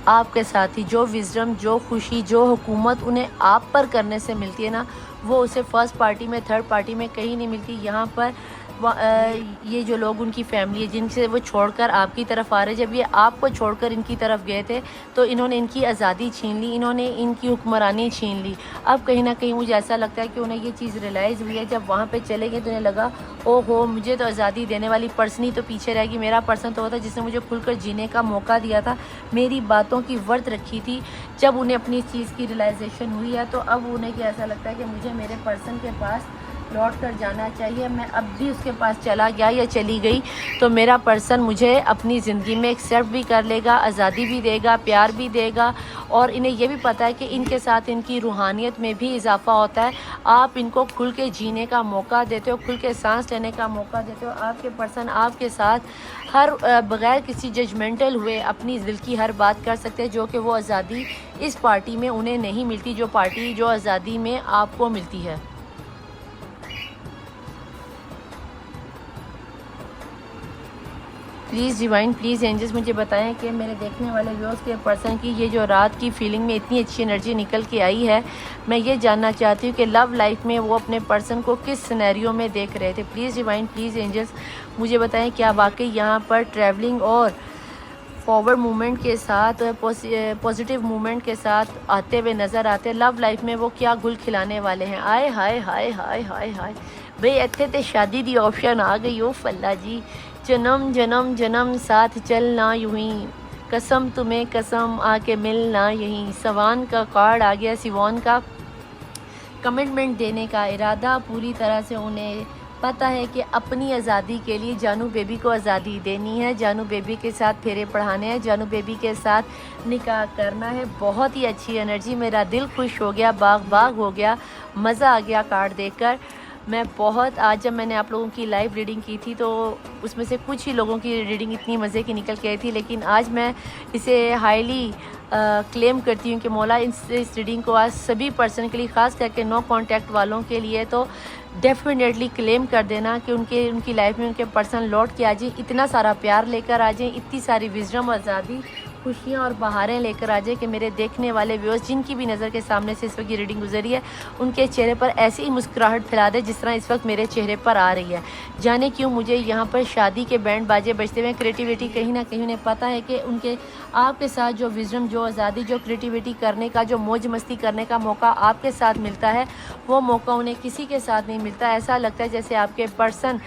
आपके साथ ही, जो विजडम, जो खुशी, जो हुकूमत उन्हें आप पर करने से मिलती है ना, वो उसे फर्स्ट पार्टी में, थर्ड पार्टी में कहीं नहीं मिलती। यहाँ पर ये जो लोग उनकी फैमिली है जिनसे वो छोड़कर आपकी तरफ आ रहे, जब ये आपको छोड़कर इनकी तरफ गए थे तो इन्होंने इनकी आज़ादी छीन ली, इन्होंने इनकी हुक्मरानी छीन ली। अब कहीं ना कहीं मुझे ऐसा लगता है कि उन्हें ये चीज़ रियलाइज़ हुई है। जब वहाँ पे चले गए तो उन्हें लगा ओहो, मुझे तो आज़ादी देने वाली पर्सन ही तो पीछे रहेगी। मेरा पर्सन तो होता जिसने मुझे खुलकर जीने का मौका दिया था, मेरी बातों की वर्त रखी थी। जब उन्हें अपनी इस चीज़ की रियलाइजेशन हुई है तो अब उन्हें क्या ऐसा लगता है कि मुझे मेरे पर्सन के पास लौट कर जाना चाहिए। मैं अब भी उसके पास चला गया या चली गई तो मेरा पर्सन मुझे अपनी ज़िंदगी में एक्सेप्ट भी कर लेगा, आज़ादी भी देगा, प्यार भी देगा। और इन्हें यह भी पता है कि इनके साथ इनकी रूहानियत में भी इजाफ़ा होता है। आप इनको खुल के जीने का मौका देते हो, खुल के सांस लेने का मौका देते हो। आपके पर्सन आपके साथ हर बग़ैर किसी जजमेंटल हुए अपनी दिल की हर बात कर सकते हैं, जो कि वो आज़ादी इस पार्टी में उन्हें नहीं मिलती, जो आज़ादी में आपको मिलती है। प्लीज़ डिवाइन प्लीज़ एंजल्स मुझे बताएं कि मेरे देखने वाले व्यूअर्स के पर्सन की ये जो रात की फीलिंग में इतनी अच्छी एनर्जी निकल के आई है, मैं ये जानना चाहती हूँ कि लव लाइफ में वो अपने पर्सन को किस सिनेरियो में देख रहे थे। प्लीज़ डिवाइन प्लीज़ एंजल्स मुझे बताएं क्या वाकई यहाँ पर ट्रैवलिंग और फॉरवर्ड मूवमेंट के साथ, पॉजिटिव मूवमेंट के साथ आते हुए नज़र आते हैं। लव लाइफ में वो क्या गुल खिलाने वाले हैं। आए हाय हाय हाय हाय हाय भाई, इत्थे ते शादी दी ऑप्शन आ गई। ओ फल्ला जी, जन्म जन्म जन्म साथ चलना यूं ही, कसम तुम्हें कसम आके मिलना यहीं। सवान का कार्ड आ गया, सिवान का कमिटमेंट देने का इरादा पूरी तरह से उन्हें पता है कि अपनी आज़ादी के लिए जानू बेबी को आज़ादी देनी है, जानू बेबी के साथ फेरे पढ़ाने हैं, जानू बेबी के साथ निकाह करना है। बहुत ही अच्छी एनर्जी, मेरा दिल खुश हो गया, बाग बाग हो गया, मज़ा आ गया कार्ड देखकर। मैं बहुत, आज जब मैंने आप लोगों की लाइव रीडिंग की थी तो उसमें से कुछ ही लोगों की रीडिंग इतनी मज़े की निकल के आई थी, लेकिन आज मैं इसे हाईली क्लेम करती हूँ कि मौला इस रीडिंग को आज सभी पर्सन के लिए, ख़ास करके नो कांटेक्ट वालों के लिए तो डेफिनेटली क्लेम कर देना कि उनकी लाइफ में उनके पर्सन लौट के आ जाए, इतना सारा प्यार लेकर आ जाए, इतनी सारी विजडम, आज़ादी, खुशियाँ और बहारें लेकर आ जाए कि मेरे देखने वाले व्यूअर्स जिनकी भी नज़र के सामने से इस वक्त ये रीडिंग गुजरी है, उनके चेहरे पर ऐसी ही मुस्कुराहट फैला दे जिस तरह इस वक्त मेरे चेहरे पर आ रही है। जाने क्यों मुझे यहाँ पर शादी के बैंड बाजे बजते हुए क्रिएटिविटी कहीं ना कहीं उन्हें पता है कि उनके आपके साथ जो विजडम, जो आज़ादी, जो क्रिएटिविटी करने का, जो मौज मस्ती करने का मौका आपके साथ मिलता है, वो मौका उन्हें किसी के साथ नहीं मिलता। ऐसा लगता है जैसे आपके पर्सन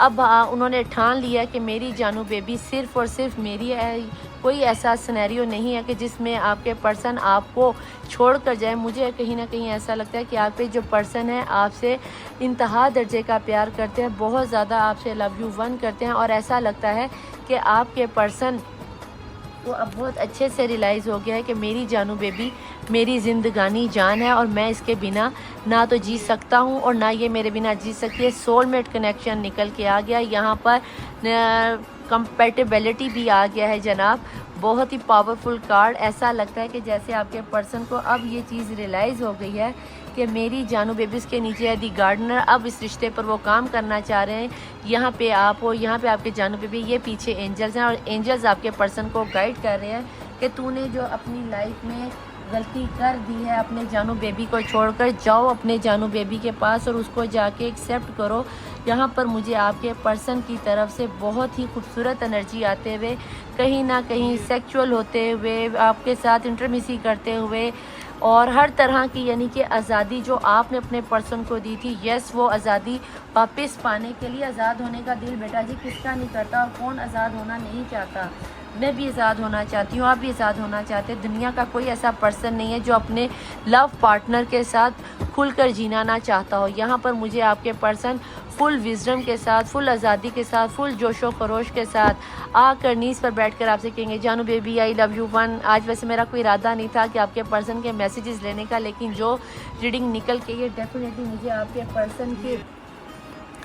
अब उन्होंने ठान लिया कि मेरी जानू बेबी सिर्फ़ और सिर्फ मेरी है। कोई ऐसा सिनेरियो नहीं है कि जिसमें आपके पर्सन आपको छोड़ कर जाए। मुझे कहीं ना कहीं ऐसा लगता है कि आपके जो पर्सन है आपसे इंतहा दर्जे का प्यार करते हैं, बहुत ज़्यादा आपसे लव यू वन करते हैं, और ऐसा लगता है कि आपके पर्सन को अब बहुत अच्छे से रियलाइज़ हो गया है कि मेरी जानू बेबी मेरी ज़िंदगानी जान है और मैं इसके बिना ना तो जी सकता हूँ और ना ये मेरे बिना जी सकती है। सोलमेट कनेक्शन निकल के आ गया यहाँ पर, कंपेटिबिलिटी भी आ गया है जनाब। बहुत ही पावरफुल कार्ड। ऐसा लगता है कि जैसे आपके पर्सन को अब ये चीज़ रियलाइज़ हो गई है कि मेरी जानू बेबीज़ के नीचे है दी गार्डनर, अब इस रिश्ते पर वो काम करना चाह रहे हैं। यहाँ पे आप हो, यहाँ पे आपके जानू बेबी, ये पीछे एंजल्स हैं और एंजल्स आपके पर्सन को गाइड कर रहे हैं कि तूने जो अपनी लाइफ में गलती कर दी है, अपने जानू बेबी को छोड़कर जाओ अपने जानू बेबी के पास और उसको जाके एक्सेप्ट करो। यहाँ पर मुझे आपके पर्सन की तरफ से बहुत ही खूबसूरत एनर्जी आते हुए, कहीं ना कहीं सेक्सुअल होते हुए, आपके साथ इंटरमिसी करते हुए, और हर तरह की यानी कि आज़ादी जो आपने अपने पर्सन को दी थी, यस वो आज़ादी वापस पाने के लिए, आज़ाद होने का दिल बेटा जी किसका नहीं करता, और कौन आज़ाद होना नहीं चाहता। मैं भी आज़ाद होना चाहती हूँ, आप भी आज़ाद होना चाहते हैं। दुनिया का कोई ऐसा पर्सन नहीं है जो अपने लव पार्टनर के साथ खुलकर जीना ना चाहता हो। यहाँ पर मुझे आपके पर्सन फुल विजडम के साथ, फुल आज़ादी के साथ, फुल जोशो खरोश के साथ आकर नीज़ पर बैठकर आपसे कहेंगे जानू baby I love you one. आज वैसे मेरा कोई इरादा नहीं था कि आपके पर्सन के मैसेजेस लेने का, लेकिन जो रीडिंग निकल के ये डेफिनेटली मुझे आपके पर्सन के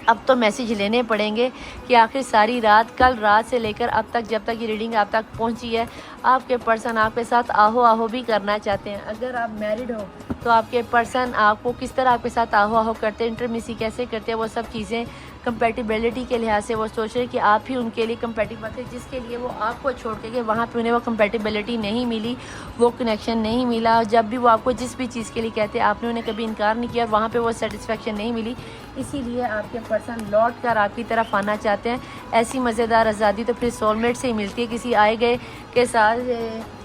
अब तो मैसेज लेने पड़ेंगे कि आखिर सारी रात, कल रात से लेकर अब तक, जब तक ये रीडिंग आप तक पहुंची है, आपके पर्सन आपके साथ आहो आहो भी करना चाहते हैं। अगर आप मैरिड हो तो आपके पर्सन आपको किस तरह आपके साथ आहो आहो करते हैं, इंटरमिसी कैसे करते हैं, वो सब चीज़ें कंपेटिबिलिटी के लिहाज से वो सोच रहे हैं कि आप ही उनके लिए कंपेटिबल थे, जिसके लिए वो आपको छोड़ के गए, वहाँ पे उन्हें वो कंपेटिबिलिटी नहीं मिली, वो कनेक्शन नहीं मिला। और जब भी वो आपको जिस भी चीज़ के लिए कहते हैं, आपने उन्हें कभी इनकार नहीं किया और वहाँ पे वो सेटिस्फेक्शन नहीं मिली, इसीलिए आपके पर्सन लौट कर आपकी तरफ आना चाहते हैं। ऐसी मज़ेदार आज़ादी तो फिर सोलमेट से ही मिलती है, किसी आए गए के साथ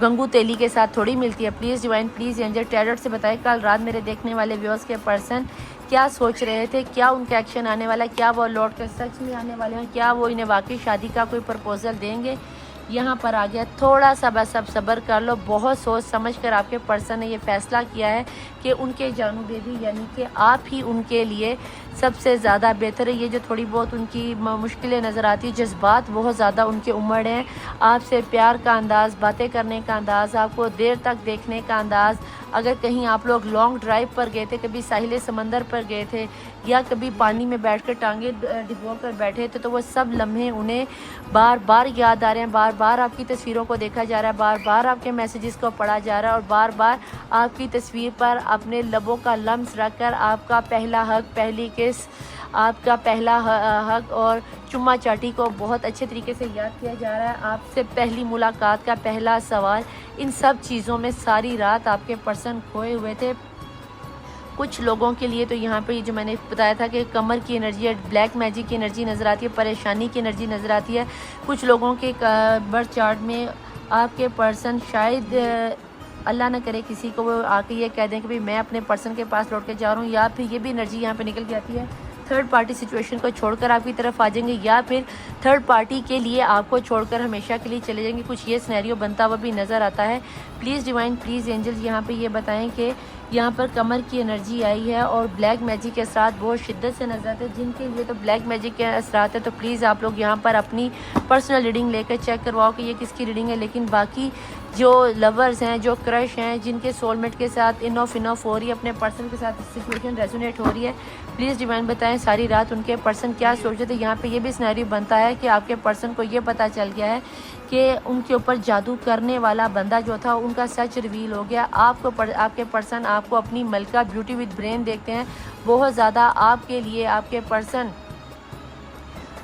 गंगू तेली के साथ थोड़ी मिलती है। Please divine, please angel tarot से बताएं कल रात मेरे देखने वाले व्यूअर्स के पर्सन क्या सोच रहे थे, क्या उनका एक्शन आने वाला है, क्या वो लौट कर सच में आने वाले हैं, क्या वो इन्हें वाकई शादी का कोई प्रपोजल देंगे। यहाँ पर आ गया, थोड़ा सा बस अब सब्र कर लो। बहुत सोच समझ कर आपके पर्सन ने ये फ़ैसला किया है कि उनके जानू बेबी यानी कि आप ही उनके लिए सबसे ज़्यादा बेहतर है। ये जो थोड़ी बहुत उनकी मुश्किलें नज़र आती है, जज्बात बहुत ज़्यादा उनके उमड़ हैं, आपसे प्यार का अंदाज़, बातें करने का अंदाज़, आपको देर तक देखने का अंदाज़। अगर कहीं आप लोग लॉन्ग ड्राइव पर गए थे, कभी साहिल समंदर पर गए थे या कभी पानी में बैठकर टांगे डिबो कर बैठे थे, तो वो सब लम्हे उन्हें बार बार याद आ रहे हैं। बार बार आपकी तस्वीरों को देखा जा रहा है, बार बार आपके मैसेजेस को पढ़ा जा रहा है और बार बार आपकी तस्वीर पर अपने लबों का लम्स रखकर आपका पहला हक, पहली किस, आपका पहला हक और चुम्मा चाटी को बहुत अच्छे तरीके से याद किया जा रहा है। आपसे पहली मुलाकात का पहला सवाल, इन सब चीज़ों में सारी रात आपके पर्सन खोए हुए थे। कुछ लोगों के लिए तो यहाँ पे जो मैंने बताया था कि कमर की एनर्जी है, ब्लैक मैजिक की एनर्जी नज़र आती है, परेशानी की एनर्जी नज़र आती है। कुछ लोगों के बर्थ चार्ट में आपके पर्सन शायद अल्लाह ना करे किसी को वो आके ये कह दें कि भाई मैं अपने पर्सन के पास लौट के जा रहा हूँ, या फिर ये भी एनर्जी यहाँ पे निकल के आती है थर्ड पार्टी सिचुएशन को छोड़कर आपकी तरफ आ जाएंगे, या फिर थर्ड पार्टी के लिए आपको छोड़कर हमेशा के लिए चले जाएंगे। कुछ ये सिनेरियो बनता हुआ भी नज़र आता है। प्लीज़ डिवाइन, प्लीज़ एंजल यहाँ पे ये बताएं कि यहाँ पर कमर की एनर्जी आई है और ब्लैक मैजिक के असरात बहुत शिद्दत से नजर आते हैं। जिनके लिए तो ब्लैक मैजिक के असरात है तो प्लीज़ आप लोग यहाँ पर अपनी पर्सनल रीडिंग लेकर चेक करवाओ कि ये किसकी रीडिंग है। लेकिन बाकी जो लवर्स हैं, जो क्रश हैं, जिनके सोलमेट के साथ इनफ हो रही है, अपने पर्सन के साथ सिचुएशन रेजोनेट हो रही है, प्लीज़ डिवाइन बताएं सारी रात उनके पर्सन क्या सोच रहे थे। यहाँ पे ये भी सिनेरियो बनता है कि आपके पर्सन को ये पता चल गया है कि उनके ऊपर जादू करने वाला बंदा जो था उनका सच रिवील हो गया। आपके पर्सन आपको अपनी मलका ब्यूटी विद ब्रेन देखते हैं। बहुत ज़्यादा आपके लिए आपके पर्सन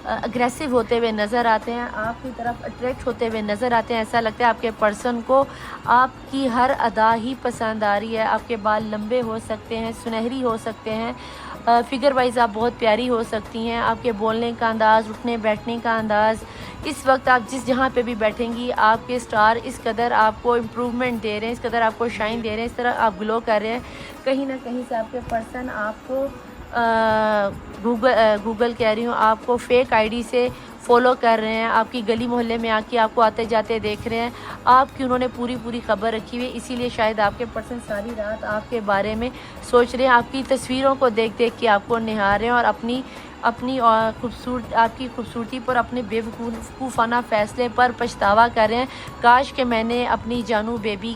अग्रेसिव होते हुए नज़र आते हैं, आपकी तरफ अट्रैक्ट होते हुए नज़र आते हैं। ऐसा लगता है आपके पर्सन को आपकी हर अदा ही पसंद आ रही है। आपके बाल लंबे हो सकते हैं, सुनहरी हो सकते हैं, फिगर वाइज आप बहुत प्यारी हो सकती हैं। आपके बोलने का अंदाज़, उठने बैठने का अंदाज़, इस वक्त आप जिस जहाँ पे भी बैठेंगी आपके स्टार इस कदर आपको इम्प्रूवमेंट दे रहे हैं, इस कदर आपको शाइन दे रहे हैं, इस तरह आप ग्लो कर रहे हैं। कहीं ना कहीं से आपके पर्सन आपको गूगल कह रही हूँ, आपको फेक आईडी से फॉलो कर रहे हैं। आपकी गली मोहल्ले में आके आपको आते जाते देख रहे हैं। आपकी उन्होंने पूरी खबर रखी हुई है, इसीलिए शायद आपके पर्सन सारी रात आपके बारे में सोच रहे हैं। आपकी तस्वीरों को देख के आपको निहार रहे हैं और अपनी आपकी खूबसूरती पर, अपने बेवकूफ़ाना फ़ैसले पर पछतावा कर रहे हैं। काश कि मैंने अपनी जानू बेबी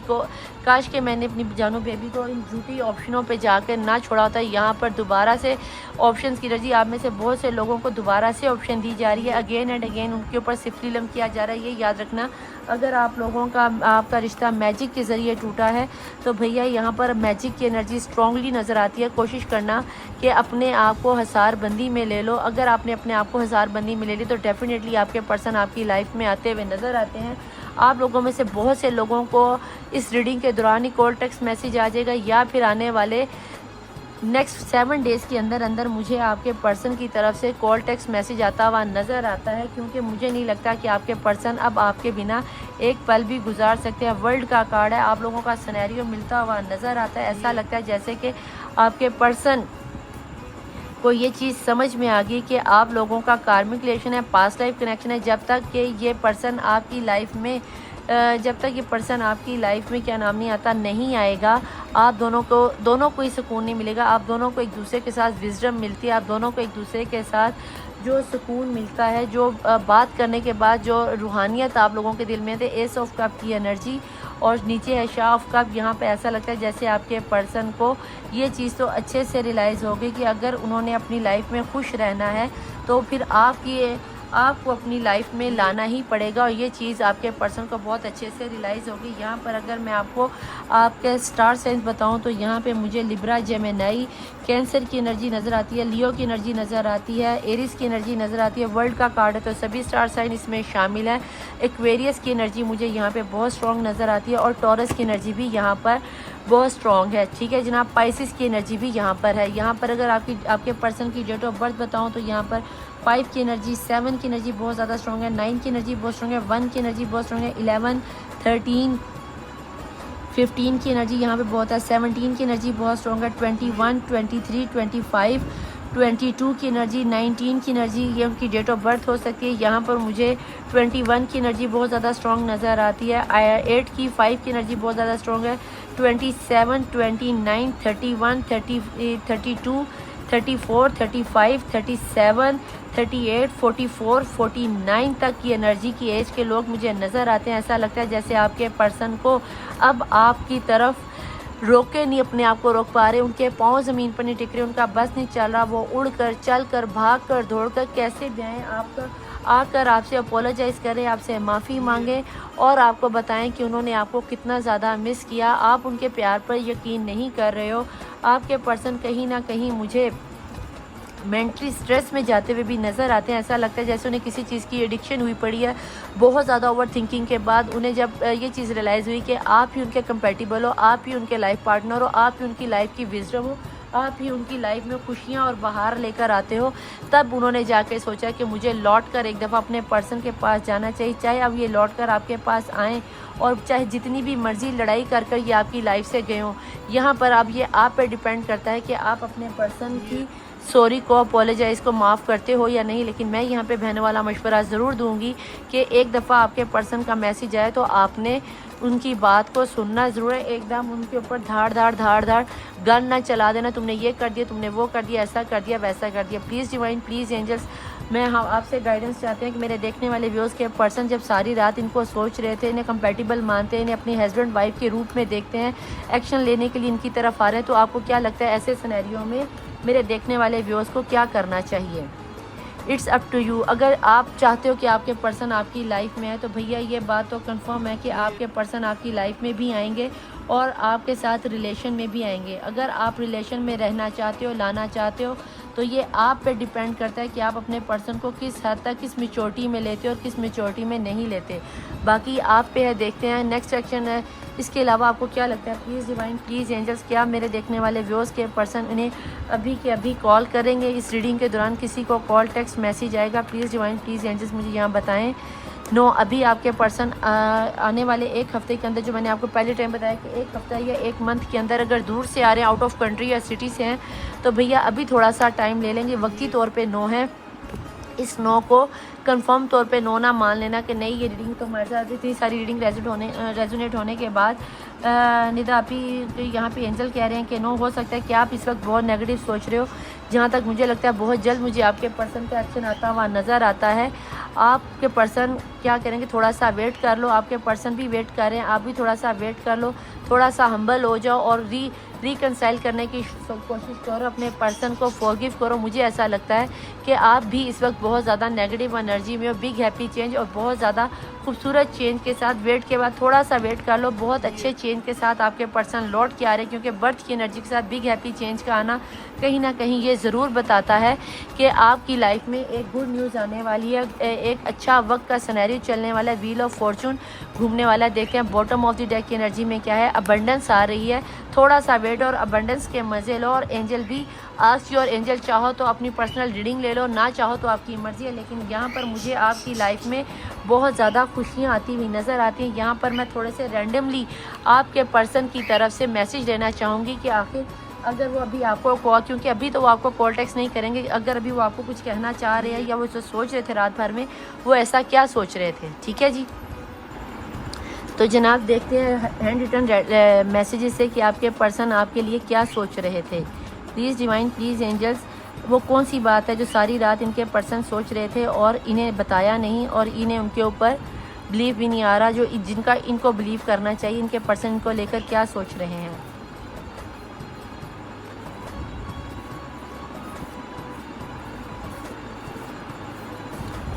को इन झूठी ऑप्शनों पे जाकर ना छोड़ा होता। यहाँ पर दोबारा से ऑप्शंस की एनर्जी, आप में से बहुत से लोगों को दोबारा से ऑप्शन दी जा रही है। अगेन एंड अगेन उनके ऊपर सिफलीलम किया जा रहा है। ये याद रखना, अगर आप लोगों का आपका रिश्ता मैजिक के ज़रिए टूटा है तो भैया यहाँ पर मैजिक की एनर्जी स्ट्रांगली नज़र आती है। कोशिश करना कि अपने आप को हसार बंदी में ले लो। अगर आपने अपने आप को हसार बंदी में ले ली तो डेफिनेटली आपके पर्सन आपकी लाइफ में आते हुए नज़र आते हैं। आप लोगों में से बहुत से लोगों को इस रीडिंग के दौरान ही कॉल टेक्स्ट मैसेज आ जाएगा, या फिर आने वाले नेक्स्ट 7 डेज़ के अंदर मुझे आपके पर्सन की तरफ से कॉल टेक्स्ट मैसेज आता हुआ नज़र आता है। क्योंकि मुझे नहीं लगता कि आपके पर्सन अब आपके बिना एक पल भी गुजार सकते हैं। वर्ल्ड का कार्ड है, आप लोगों का सिनेरियो मिलता हुआ नज़र आता है। ऐसा लगता है जैसे कि आपके पर्सन को ये चीज़ समझ में आ गई कि आप लोगों का कार्मिक रिलेशन है, पास्ट लाइफ कनेक्शन है। जब तक कि ये पर्सन आपकी लाइफ में क्या नाम नहीं आता, नहीं आएगा, आप दोनों को ही सुकून नहीं मिलेगा। आप दोनों को एक दूसरे के साथ विजडम मिलती है, आप दोनों को एक दूसरे के साथ जो सुकून मिलता है, जो बात करने के बाद जो रूहानियत आप लोगों के दिल में है। एस ऑफ कप की एनर्जी और नीचे है शाह ऑफ कप। यहाँ पे ऐसा लगता है जैसे आपके पर्सन को ये चीज़ तो अच्छे से रियलाइज़ होगी कि अगर उन्होंने अपनी लाइफ में खुश रहना है तो फिर आपको अपनी लाइफ में लाना ही पड़ेगा। और ये चीज़ आपके पर्सन को बहुत अच्छे से रियलाइज़ होगी। यहाँ पर अगर मैं आपको आपके स्टार साइंस बताऊँ तो यहाँ पे मुझे लिब्रा, जेमिनी, कैंसर की एनर्जी नज़र आती है, लियो की एनर्जी नज़र आती है, एरिस की एनर्जी नज़र आती है। वर्ल्ड का कार्ड है तो सभी स्टार साइन इसमें शामिल है। एक्वेरियस की एनर्जी मुझे यहाँ पे बहुत स्ट्रॉन्ग नज़र आती है और टॉरस की एनर्जी भी यहाँ पर बहुत स्ट्रॉन्ग है। ठीक है जनाब, पाइसिस की एनर्जी भी यहाँ पर है। यहाँ पर अगर आपके पर्सन की डेट ऑफ बर्थ बताऊँ तो यहाँ पर 5 की एनर्जी, 7 की एनर्जी बहुत ज़्यादा स्ट्रॉन्ग है, 9 की एनर्जी बहुत स्ट्रॉन्ग है, 1 की एनर्जी बहुत स्ट्रॉन्ग है, 11, 13, 15 की एनर्जी यहाँ पे बहुत है, 17 की एनर्जी बहुत स्ट्रॉन्ग है, 21, 23, 25, 22 की एनर्जी, 19 की एनर्जी, ये उनकी डेट ऑफ बर्थ हो सकती है। यहाँ पर मुझे 21 की एनर्जी बहुत ज़्यादा स्ट्रॉन्ग नज़र आती है। 8 की 5 की एनर्जी बहुत ज़्यादा स्ट्रॉन्ग है। 27, 29, 31, 32, 34, 35, 37, 38, 44, 49 तक की एनर्जी की एज के लोग मुझे नज़र आते हैं। ऐसा लगता है जैसे आपके पर्सन को अब आपकी तरफ रोके नहीं, अपने आप को रोक पा रहे, उनके पाँव ज़मीन पर नहीं टिक रहे, उनका बस नहीं चल रहा, वो उड़ कर, चल कर, भाग कर, दौड़ कर कैसे भी आएँ आकर आपसे अपोलोजाइज़ करें, आपसे माफ़ी मांगें और आपको बताएं कि उन्होंने आपको कितना ज़्यादा मिस किया। आप उनके प्यार पर यकीन नहीं कर रहे हो। आपके पर्सन कहीं ना कहीं मुझे मेंटली स्ट्रेस में जाते हुए भी नज़र आते हैं। ऐसा लगता है जैसे उन्हें किसी चीज़ की एडिक्शन हुई पड़ी है। बहुत ज़्यादा ओवर थिंकिंग के बाद उन्हें जब ये चीज़ रियलाइज़ हुई कि आप ही उनके कंपेटिबल हो, आप ही उनके लाइफ पार्टनर हो, आप ही उनकी लाइफ की विजडम हो, आप ही उनकी लाइफ में खुशियाँ और बहार लेकर आते हो। तब उन्होंने जाके सोचा कि मुझे लौट कर एक दफ़ा अपने पर्सन के पास जाना चाहिए, चाहे अब ये लौट कर आपके पास आएँ और चाहे जितनी भी मर्ज़ी लड़ाई कर कर ये आपकी लाइफ से गए हों। यहाँ पर अब ये आप पे डिपेंड करता है कि आप अपने पर्सन की सॉरी को, अपोलोजाइज़ को माफ़ करते हो या नहीं। लेकिन मैं यहाँ पे बहन वाला मशवरा ज़रूर दूँगी कि एक दफ़ा आपके पर्सन का मैसेज आए तो आपने उनकी बात को सुनना ज़रूर है। एकदम उनके ऊपर धाड़ गन ना चला देना, तुमने ये कर दिया, तुमने वो कर दिया, ऐसा कर दिया, वैसा कर दिया। प्लीज़ डिवाइन, प्लीज़ एंजल्स, मैं हाँ आपसे गाइडेंस चाहते हैं कि मेरे देखने वाले व्यूअर्स के पर्सन जब सारी रात इनको सोच रहे थे, इन्हें कंपैटिबल मानते हैं, इन्हें अपनी हस्बैंड वाइफ के रूप में देखते हैं, एक्शन लेने के लिए इनकी तरफ आ रहे हैं, तो आपको क्या लगता है ऐसे सिनेरियो में मेरे देखने वाले व्यूअर्स को क्या करना चाहिए? It's up to you. अगर आप चाहते हो कि आपके पर्सन आपकी लाइफ में है तो भैया ये बात तो कंफर्म है कि आपके पर्सन आपकी लाइफ में भी आएंगे और आपके साथ रिलेशन में भी आएंगे। अगर आप रिलेशन में रहना चाहते हो, लाना चाहते हो, तो ये आप पे डिपेंड करता है कि आप अपने पर्सन को किस हद तक, किस मैच्योरिटी में लेते हो और किस मैच्योरिटी में नहीं लेते। बाकी आप पे है, देखते हैं नेक्स्ट सेक्शन है। इसके अलावा आपको क्या लगता है? प्लीज़ डिवाइन, प्लीज़ एंजल्स, क्या मेरे देखने वाले व्यूअर्स के पर्सन उन्हें अभी के अभी कॉल करेंगे? इस रीडिंग के दौरान किसी को कॉल, टेक्स्ट, मैसेज आएगा? प्लीज़ डिवाइन, प्लीज़ एंजल्स मुझे यहाँ बताएं। नो, अभी आपके पर्सन आने वाले एक हफ़्ते के अंदर, जो मैंने आपको पहले टाइम बताया कि एक हफ़्ता या एक मंथ के अंदर अगर दूर से आ रहे हैं, आउट ऑफ कंट्री या सिटी से हैं, तो भैया अभी थोड़ा सा टाइम ले लेंगे। वक्ती तौर पे नो है। इस नो को कंफर्म तौर पे नो ना मान लेना कि नहीं, ये रीडिंग तो हमारे साथ इतनी सारी रीडिंग रेजोनेट होने के बाद निदा आप ही यहाँ पे एंजल कह रहे हैं कि नो, हो सकता है कि आप इस वक्त बहुत नेगेटिव सोच रहे हो। जहाँ तक मुझे लगता है बहुत जल्द मुझे आपके पर्सन का एक्शन आता हुआ नज़र आता है। आपके पर्सन क्या करेंगे, थोड़ा सा वेट कर लो। आपके पर्सन भी वेट कर रहे हैं, आप भी थोड़ा सा वेट कर लो, थोड़ा सा हम्बल हो जाओ और रिकंसाइल करने की कोशिश करो, अपने पर्सन को फॉरगिव करो। मुझे ऐसा लगता है कि आप भी इस वक्त बहुत ज़्यादा नेगेटिव एनर्जी में हो। बिग हैप्पी चेंज और बहुत ज़्यादा खूबसूरत चेंज के साथ वेट के बाद थोड़ा सा वेट कर लो, बहुत अच्छे चेंज के साथ आपके पर्सन लौट के आ रहे हैं। क्योंकि बर्थ की एनर्जी के साथ बिग हैप्पी चेंज का आना कहीं ना कहीं ये ज़रूर बताता है कि आपकी लाइफ में एक गुड न्यूज़ आने वाली है, एक अच्छा वक्त का सिनेरियो चलने वाला है, व्हील ऑफ फॉर्चून घूमने वाला है। देखते हैं बॉटम ऑफ द डेक की एनर्जी में क्या है। अबंडेंस आ रही है, थोड़ा सा वेट और अबंडेंस के मज़े लो। और एंजल भी आस्क योर एंजल, चाहो तो अपनी पर्सनल रीडिंग ले लो, ना चाहो तो आपकी मर्ज़ी है। लेकिन यहाँ पर मुझे आपकी लाइफ में बहुत ज़्यादा खुशियाँ आती हुई नज़र आती हैं। यहाँ पर मैं थोड़े से रैंडमली आपके पर्सन की तरफ से मैसेज लेना चाहूँगी कि आखिर अगर वो अभी आपको कॉल, क्योंकि अभी तो वो आपको कॉल टेक्स्ट नहीं करेंगे, अगर अभी वो आपको कुछ कहना चाह रहे हैं या वो जो सोच रहे थे रात भर में, वो ऐसा क्या सोच रहे थे। ठीक है जी, तो जनाब देखते हैं हैंड रिटन मैसेजेस से कि आपके पर्सन आपके लिए क्या सोच रहे थे। प्लीज़ डिवाइन, प्लीज़ एंजल्स, वो कौन सी बात है जो सारी रात इनके पर्सन सोच रहे थे और इन्हें बताया नहीं और इन्हें उनके ऊपर बिलीव भी नहीं आ रहा, जो जिनका इनको बिलीव करना चाहिए। इनके पर्सन को लेकर क्या सोच रहे हैं?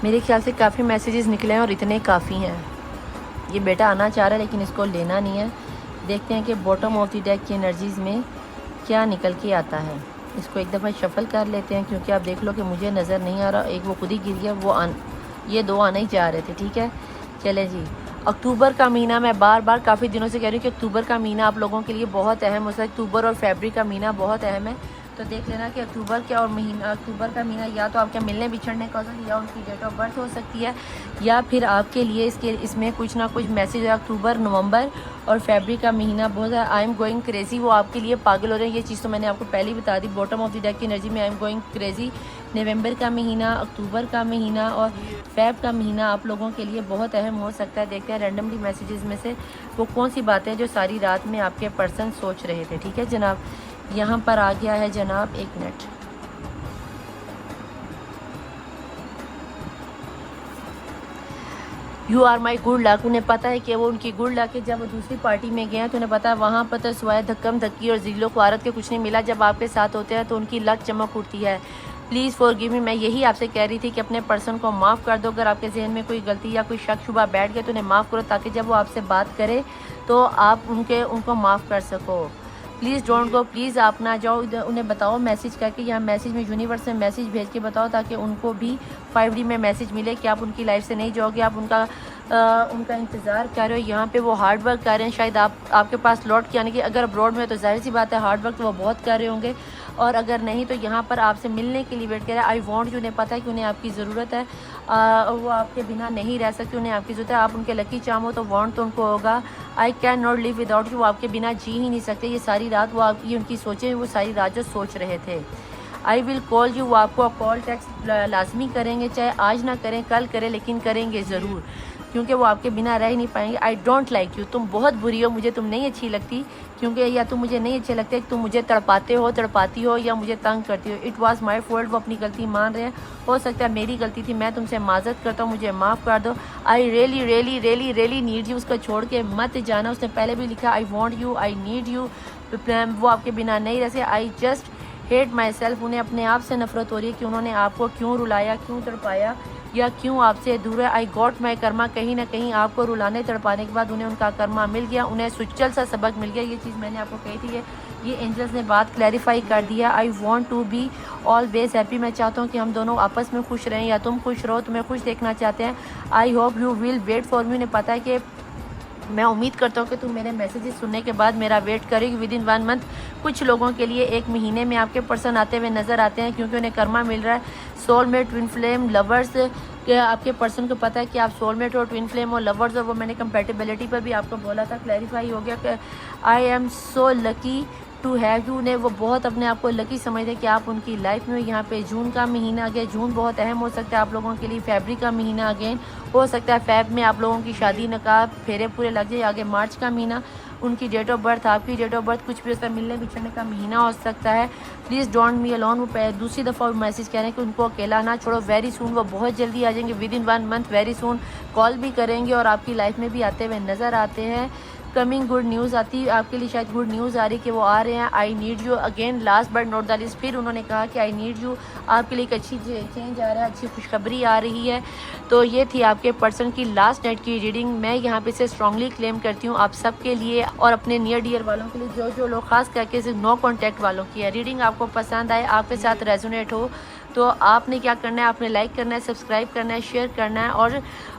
मेरे ख्याल से काफ़ी मैसेजेस निकले हैं और इतने काफ़ी हैं। ये बेटा आना चाह रहा है लेकिन इसको लेना नहीं है। देखते हैं कि बॉटम ऑफ द डेक की एनर्जीज़ में क्या निकल के आता है। इसको एक दफ़ा शफल कर लेते हैं, क्योंकि आप देख लो कि मुझे नज़र नहीं आ रहा। एक वो खुद ही गिर गया, वो ये दो आना ही चाह रहे थे। ठीक है, चले जी। अक्टूबर का महीना, मैं बार बार काफ़ी दिनों से कह रही हूँ कि अक्टूबर का महीना आप लोगों के लिए बहुत अहम हो सकता है। अक्टूबर और फरवरी का महीना बहुत अहम है, तो देख लेना कि अक्टूबर का महीना या तो आपके मिलने बिछड़ने का हो सकता है, या उनकी डेट ऑफ बर्थ हो सकती है, या फिर आपके लिए इसमें कुछ ना कुछ मैसेज है। अक्टूबर, नवंबर और फरवरी का महीना बहुत है। आई एम गोइंग क्रेज़ी, वो आपके लिए पागल हो रहे हैं। ये चीज़ तो मैंने आपको पहले ही बता दी। बॉटम ऑफ द डेक की एनर्जी में आई एम गोइंग क्रेज़ी। नवंबर का महीना, अक्टूबर का महीना और फेब का महीना आप लोगों के लिए बहुत अहम हो सकता है। देखते हैं रैंडमली मैसेजेस में से वो कौन सी बातें जो सारी रात में आपके पर्सन सोच रहे थे। ठीक है जनाब, यहाँ पर आ गया है जनाब, एक minute. You are my good luck. उन्हें पता है कि वो उनकी गुड लक है। जब वो दूसरी पार्टी में गए हैं तो उन्हें पता है वहाँ पर तो सिवाय धक्कम धक्की और जिलों को आरत के कुछ नहीं मिला। जब आपके साथ होते हैं तो उनकी लक चमक उठती है। प्लीज़ फॉरगिव मी, मैं यही आपसे कह रही थी कि अपने पर्सन को माफ़ कर दो। अगर आपके जहन में कोई गलती या कोई शक शुबा बैठ गया तो उन्हें माफ़ करो, ताकि जब वो आपसे बात करे तो आप उनको माफ़ कर सको। प्लीज़ डोंट गो, प्लीज़ आप ना जाओ। उन्हें बताओ मैसेज करके, यहाँ मैसेज में यूनिवर्स में मैसेज भेज के बताओ, ताकि उनको भी 5D में मैसेज मिले कि आप उनकी लाइफ से नहीं जाओगे, आप उनका इंतज़ार कर रहे हो। यहाँ पे वो हार्ड वर्क कर रहे हैं, शायद आपके पास लौट के आने की। अगर अब्रॉड में तो जाहिर सी बात है हार्ड वर्क तो वो बहुत कर रहे होंगे। और अगर नहीं तो यहाँ पर आपसे मिलने के लिए वेट कर रहे हैं। आई वॉन्ट यू, उन्हें पता है कि उन्हें आपकी ज़रूरत है, वो आपके बिना नहीं रह सकते, उन्हें आपकी ज़रूरत है। आप उनके लकी चार्म हो तो वॉन्ट तो उनको होगा। I can not live without you, वो आपके बिना जी ही नहीं सकते। ये सारी रात वो आपकी उनकी सोचें, वो सारी रात जो सोच रहे थे। आई विल कॉल यू, वो आपको कॉल टेक्स्ट लाजमी करेंगे, चाहे आज ना करें कल करें, लेकिन करेंगे ज़रूर, क्योंकि वो आपके बिना रह ही नहीं पाएंगे। आई डोंट लाइक यू, तुम बहुत बुरी हो, मुझे तुम नहीं अच्छी लगती, क्योंकि या तुम मुझे नहीं अच्छे लगते, तुम मुझे तड़पाते हो, तड़पाती हो या मुझे तंग करती हो। इट वॉज माई फॉल्ट, वो अपनी गलती मान रहे हैं, हो सकता है मेरी गलती थी, मैं तुमसे माजरत करता हूँ, मुझे माफ़ कर दो। I really really really really need you, उसको छोड़ के मत जाना। उसने पहले भी लिखा I want you, I need you, वो आपके बिना नहीं रह सकते। I just hate my self, उन्हें अपने आप से नफरत हो रही है कि उन्होंने आपको क्यों रुलाया, क्यों तड़पाया या क्यों आपसे दूर है। आई गॉट माई कर्मा, कहीं ना कहीं आपको रुलाने तड़पाने के बाद उन्हें उनका कर्मा मिल गया, उन्हें सुचल सा सबक मिल गया। ये चीज़ मैंने आपको कही थी, ये एंजल्स ने बात क्लैरिफाई कर दिया। I want to be always happy, मैं चाहता हूँ कि हम दोनों आपस में खुश रहें, या तुम खुश रहो, तुम्हें खुश देखना चाहते हैं। I hope you will wait for me, उन्हें पता है कि मैं उम्मीद करता हूँ कि तुम मेरे मैसेजेस सुनने के बाद मेरा वेट करेगी विद इन 1 मंथ। कुछ लोगों के लिए 1 महीने में आपके पर्सन आते हुए नज़र आते हैं, क्योंकि उन्हें कर्मा मिल रहा है। सोलमेट, ट्विन फ्लेम, लवर्स, कि आपके पर्सन को पता है कि आप सोलमेट और ट्विन फ्लेम और लवर्स, और वो मैंने कंपेटिबिलिटी पर भी आपको बोला था, क्लैरिफाई हो गया कि I am so lucky to have you ने, वो बहुत अपने आप को लकी समझते हैं कि आप उनकी लाइफ में। यहाँ पे जून का महीना आ गया, जून बहुत अहम हो सकता है आप लोगों के लिए। फरवरी का महीना अगेन हो सकता है, फेब में आप लोगों की शादी नकाब फेरे पूरे लग जाए। आगे मार्च का महीना, उनकी डेट ऑफ बर्थ, आपकी डेट ऑफ बर्थ, कुछ भी उसका मिलने बिछड़ने का महीना हो सकता है। प्लीज़ डोंट मी अलोन, वो दूसरी दफ़ा मैसेज कह रहे हैं कि उनको अकेला ना छोड़ो। वेरी सून, वो बहुत जल्दी आ जाएंगे, with in 1 month, very soon call भी करेंगे और आपकी लाइफ में भी आते हुए नज़र आते हैं। कमिंग गुड न्यूज़ आती है आपके लिए, शायद गुड न्यूज़ आ रही कि वो आ रहे हैं। I need you again, last but not the least, फिर उन्होंने कहा कि आई नीड यू, आपके लिए एक अच्छी चेंज आ रहा है, अच्छी खुशखबरी आ रही है। तो ये थी आपके पर्सन की लास्ट नाइट की रीडिंग। मैं यहाँ पे से स्ट्रांगली क्लेम करती हूँ आप सब के लिए और अपने नियर डियर वालों के लिए, जो लोग खास करके सिर्फ नो कॉन्टैक्ट वालों की है। रीडिंग आपको पसंद आए, आपके साथ रेजोनेट हो, तो आपने क्या करना है, आपने लाइक करना है, सब्सक्राइब करना है, शेयर करना है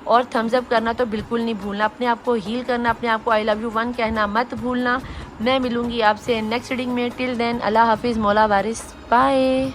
और थम्स अप करना तो बिल्कुल नहीं भूलना। अपने आप को हील करना, अपने आप को आई लव यू 1 कहना मत भूलना। मैं मिलूंगी आपसे नेक्स्ट रीडिंग में। टिल देन अल्लाह हाफिज़, मौला वारिस, बाय।